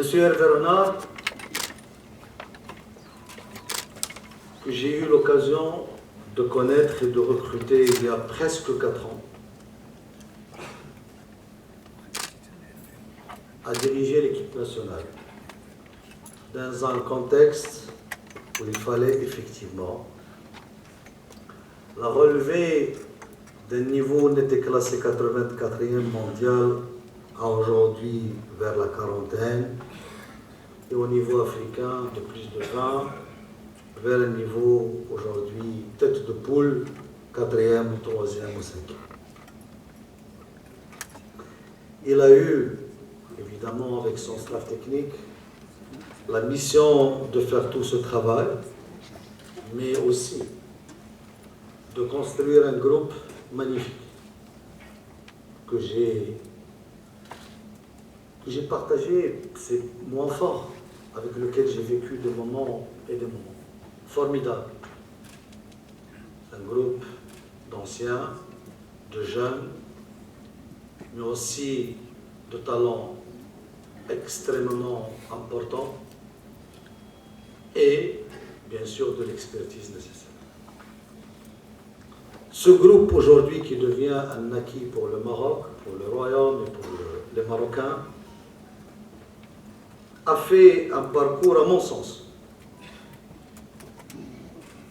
Monsieur Hervé Renard, que j'ai eu l'occasion de connaître et de recruter il y a presque 4 ans, a dirigé l'équipe nationale dans un contexte où il fallait effectivement la relever d'un niveau, on était classé 84e mondial à aujourd'hui vers la quarantaine, et au niveau africain de plus de 20, vers un niveau aujourd'hui tête de poule, 4e, 3e ou 5e. Il a eu, évidemment avec son staff technique, la mission de faire tout ce travail, mais aussi de construire un groupe magnifique que j'ai partagé, c'est moins fort, avec lequel j'ai vécu des moments et des moments formidables. Un groupe d'anciens, de jeunes, mais aussi de talents extrêmement importants et bien sûr de l'expertise nécessaire. Ce groupe aujourd'hui qui devient un acquis pour le Maroc, pour le Royaume et pour les Marocains, a fait un parcours, à mon sens,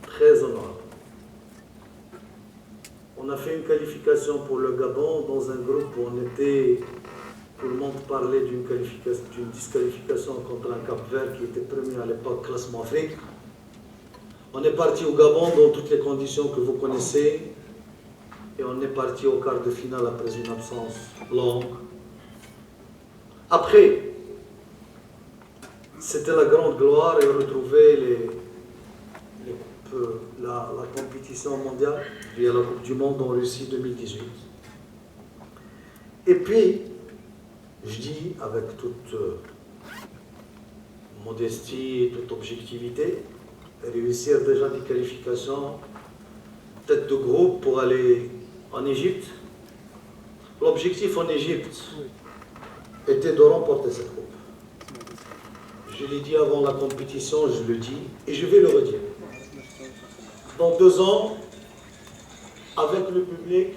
très honorable. On a fait une qualification pour le Gabon dans un groupe où on était, tout le monde parlait d'une disqualification contre un Cap-Vert qui était premier à l'époque classement Afrique. On est parti au Gabon dans toutes les conditions que vous connaissez et on est parti au quart de finale après une absence longue. Après, c'était la grande gloire et retrouver la compétition mondiale via la Coupe du Monde en Russie 2018. Et puis, je dis avec toute modestie et toute objectivité, réussir déjà des qualifications tête de groupe pour aller en Égypte. L'objectif en Égypte était de remporter cette coupe. Je l'ai dit avant la compétition, je le dis, et je vais le redire. Dans 2 ans, avec le public,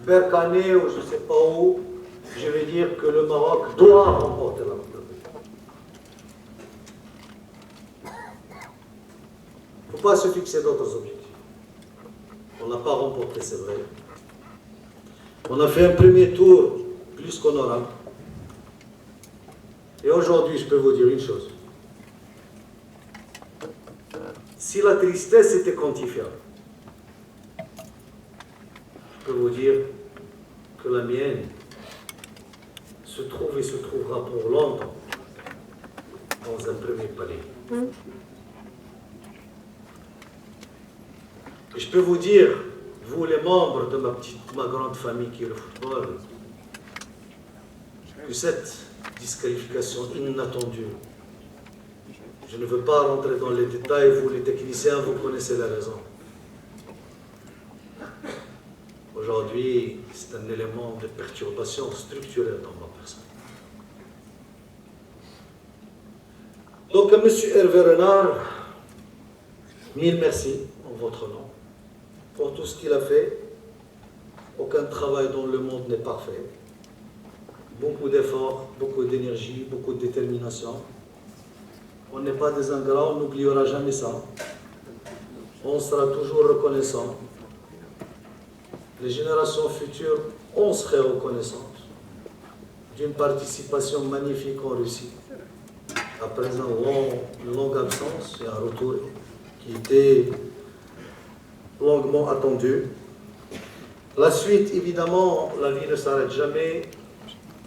Berkane ou je ne sais pas où, je vais dire que le Maroc doit remporter la coupe. Il ne faut pas se fixer d'autres objectifs. On n'a pas remporté, c'est vrai. On a fait un premier tour plus qu'honorable. Et aujourd'hui, je peux vous dire une chose. Si la tristesse était quantifiable, je peux vous dire que la mienne se trouve et se trouvera pour longtemps dans un premier palier. Et je peux vous dire, vous les membres de ma grande famille qui est le football, que cette disqualification inattendue, je ne veux pas rentrer dans les détails, vous les techniciens, vous connaissez la raison. Aujourd'hui, c'est un élément de perturbation structurelle dans ma personne. Donc à M. Hervé Renard, 1000 merci en votre nom pour tout ce qu'il a fait. Aucun travail dans le monde n'est parfait. Beaucoup d'efforts, beaucoup d'énergie, beaucoup de détermination. On n'est pas des ingrats, on n'oubliera jamais ça. On sera toujours reconnaissant. Les générations futures, on serait reconnaissantes d'une participation magnifique en Russie. Après une longue absence et un retour qui était longuement attendu. La suite, évidemment, la vie ne s'arrête jamais.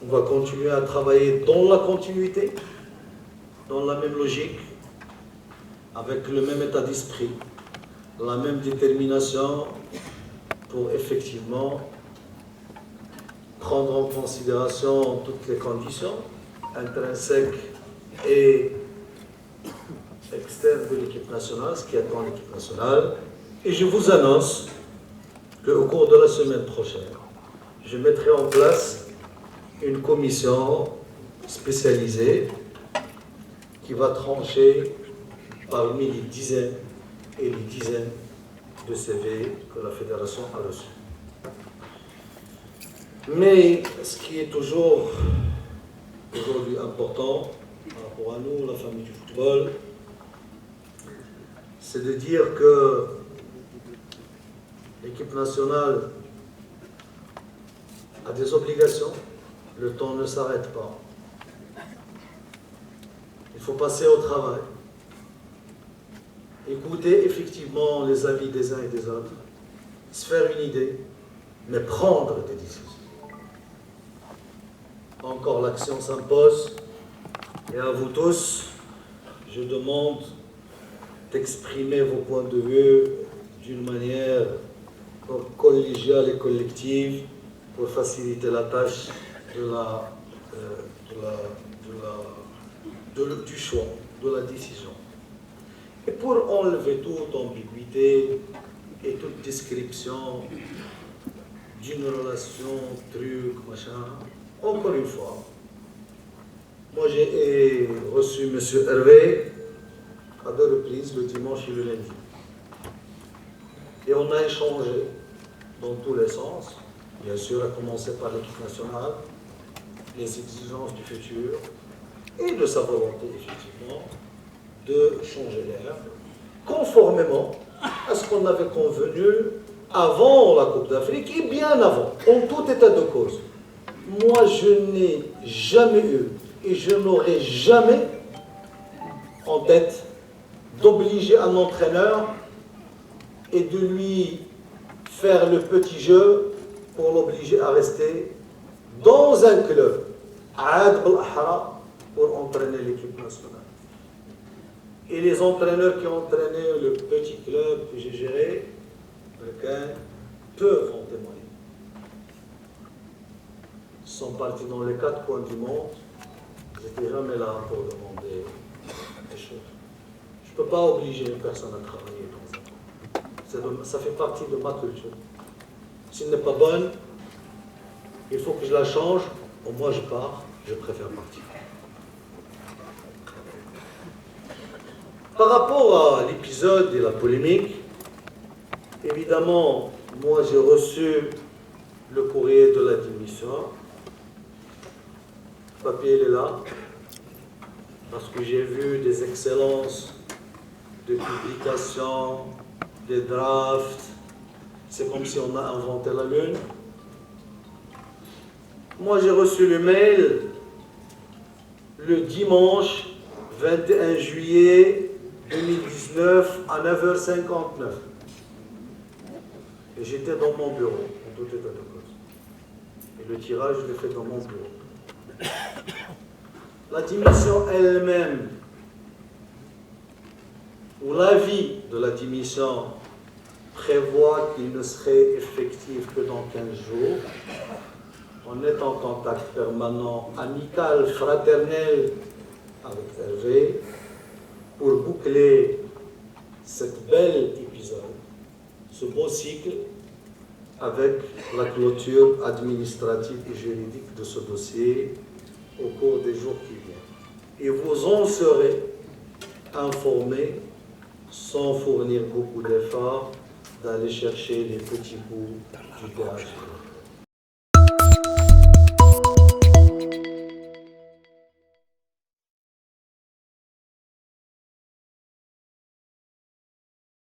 On va continuer à travailler dans la continuité, dans la même logique, avec le même état d'esprit, la même détermination pour effectivement prendre en considération toutes les conditions intrinsèques et externes de l'équipe nationale, ce qui attend l'équipe nationale. Et je vous annonce qu'au cours de la semaine prochaine, je mettrai en place une commission spécialisé qui va trancher parmi les dizaines et les dizaines de CV que la Fédération a reçus. Mais ce qui est toujours aujourd'hui important par rapport à nous, la famille du football, c'est de dire que l'équipe nationale a des obligations, le temps ne s'arrête pas. Il faut passer au travail, écouter effectivement les avis des uns et des autres, se faire une idée, mais prendre des décisions. Encore l'action s'impose, et à vous tous, je demande d'exprimer vos points de vue d'une manière collégiale et collective pour faciliter la tâche du choix, de la décision. Et pour enlever toute ambiguïté et toute description d'une relation, truc, machin, encore une fois, moi j'ai reçu M. Hervé à 2 reprises, le dimanche et le lundi. Et on a échangé dans tous les sens, bien sûr à commencer par l'équipe nationale, les exigences du futur et de sa volonté effectivement de changer l'air, conformément à ce qu'on avait convenu avant la Coupe d'Afrique et bien avant, en tout état de cause. Moi, je n'ai jamais eu et je n'aurai jamais en tête d'obliger un entraîneur et de lui faire le petit jeu pour l'obliger à rester dans un club, pour entraîner l'équipe nationale. Et les entraîneurs qui ont entraîné le petit club que j'ai géré, peuvent en témoigner. Ils sont partis dans les 4 coins du monde. Ils n'étaient jamais là pour demander des choses. Je ne peux pas obliger une personne à travailler dans un coin. Ça fait partie de ma culture. S'il n'est pas bonne, il faut que je la change. Au moins je pars, je préfère partir. Par rapport à l'épisode et la polémique, évidemment, moi j'ai reçu le courrier de la démission. Le papier il est là, parce que j'ai vu des excellences de publication, des drafts. C'est comme si on a inventé la Lune. Moi j'ai reçu le mail le dimanche 21 juillet 2019 à 9h59. Et j'étais dans mon bureau, en tout état de cause. Et le tirage, je l'ai fait dans mon bureau. La démission elle-même, ou l'avis de la démission, prévoit qu'il ne serait effectif que dans 15 jours. On est en contact permanent, amical, fraternel avec Hervé, pour boucler cette belle épisode, ce beau cycle, avec la clôture administrative et juridique de ce dossier au cours des jours qui viennent. Et vous en serez informés sans fournir beaucoup d'efforts d'aller chercher les petits bouts du théâtre.